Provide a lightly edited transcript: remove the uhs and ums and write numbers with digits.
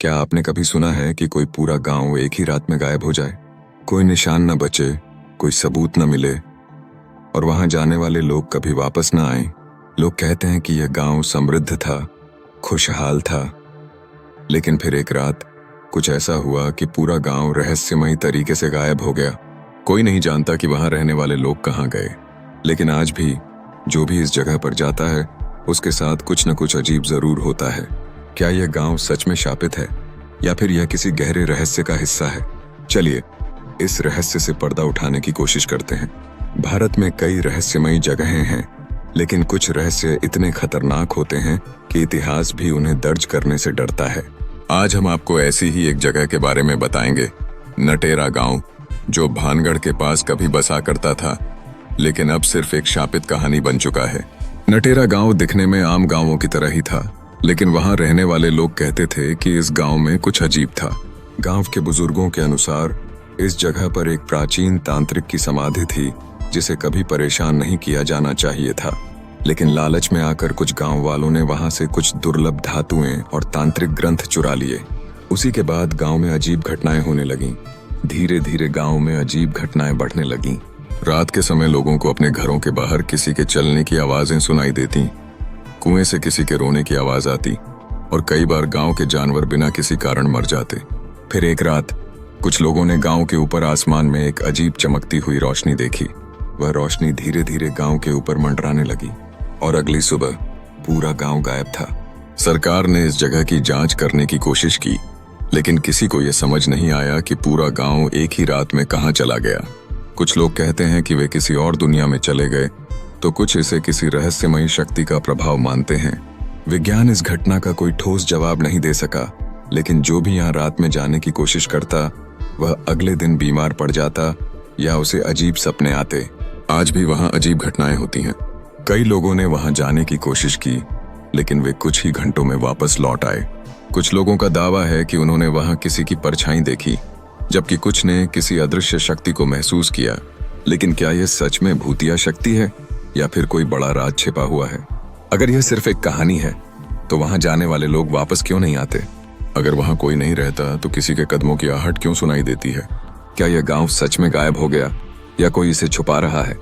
क्या आपने कभी सुना है कि कोई पूरा गांव एक ही रात में गायब हो जाए? कोई निशान न बचे, कोई सबूत न मिले और वहां जाने वाले लोग कभी वापस न आए। लोग कहते हैं कि यह गांव समृद्ध था, खुशहाल था, लेकिन फिर एक रात कुछ ऐसा हुआ कि पूरा गांव रहस्यमयी तरीके से गायब हो गया। कोई नहीं जानता कि वहां रहने वाले लोग कहां गए, लेकिन आज भी जो भी इस जगह पर जाता है उसके साथ कुछ न कुछ अजीब जरूर होता है। क्या यह गांव सच में शापित है या फिर यह किसी गहरे रहस्य का हिस्सा है? चलिए इस रहस्य से पर्दा उठाने की कोशिश करते हैं। भारत में कई रहस्यमयी जगहें हैं, लेकिन कुछ रहस्य इतने खतरनाक होते हैं कि इतिहास भी उन्हें दर्ज करने से डरता है। आज हम आपको ऐसी ही एक जगह के बारे में बताएंगे, नटेरा गांव, जो भानगढ़ के पास कभी बसा करता था, लेकिन अब सिर्फ एक शापित कहानी बन चुका है। नटेरा गांव दिखने में आम गांवों की तरह ही था, लेकिन वहां रहने वाले लोग कहते थे कि इस गांव में कुछ अजीब था। गांव के बुजुर्गों के अनुसार इस जगह पर एक प्राचीन तांत्रिक की समाधि थी जिसे कभी परेशान नहीं किया जाना चाहिए था, लेकिन लालच में आकर कुछ गांव वालों ने वहां से कुछ दुर्लभ धातुएं और तांत्रिक ग्रंथ चुरा लिए। उसी के बाद गांव में अजीब घटनाएं होने लगीं। धीरे धीरे गांव में अजीब घटनाएं बढ़ने लगीं। रात के समय लोगों को अपने घरों के बाहर किसी के चलने की आवाजें सुनाई देती, कुएं से किसी के रोने की आवाज आती और कई बार गांव के जानवर बिना किसी कारण मर जाते। फिर एक रात कुछ लोगों ने गांव के ऊपर आसमान में एक अजीब चमकती हुई रोशनी देखी। वह रोशनी धीरे धीरे गांव के ऊपर मंडराने लगी और अगली सुबह पूरा गांव गायब था। सरकार ने इस जगह की जांच करने की कोशिश की, लेकिन किसी को यह समझ नहीं आया कि पूरा गांव एक ही रात में कहां चला गया। कुछ लोग कहते हैं कि वे किसी और दुनिया में चले गए, तो कुछ इसे किसी रहस्यमयी शक्ति का प्रभाव मानते हैं। विज्ञान इस घटना का कोई ठोस जवाब नहीं दे सका, लेकिन जो भी यहाँ रात में जाने की कोशिश करता वह अगले दिन बीमार पड़ जाता या उसे अजीब सपने आते। आज भी वहाँ अजीब घटनाएं होती हैं। कई लोगों ने वहाँ जाने की कोशिश की, लेकिन वे कुछ ही घंटों में वापस लौट आए। कुछ लोगों का दावा है कि उन्होंने वहाँ किसी की परछाई देखी, जबकि कुछ ने किसी अदृश्य शक्ति को महसूस किया। लेकिन क्या यह सच में भूतिया शक्ति है या फिर कोई बड़ा राज छिपा हुआ है? अगर यह सिर्फ एक कहानी है तो वहां जाने वाले लोग वापस क्यों नहीं आते? अगर वहां कोई नहीं रहता तो किसी के कदमों की आहट क्यों सुनाई देती है? क्या यह गांव सच में गायब हो गया या कोई इसे छुपा रहा है?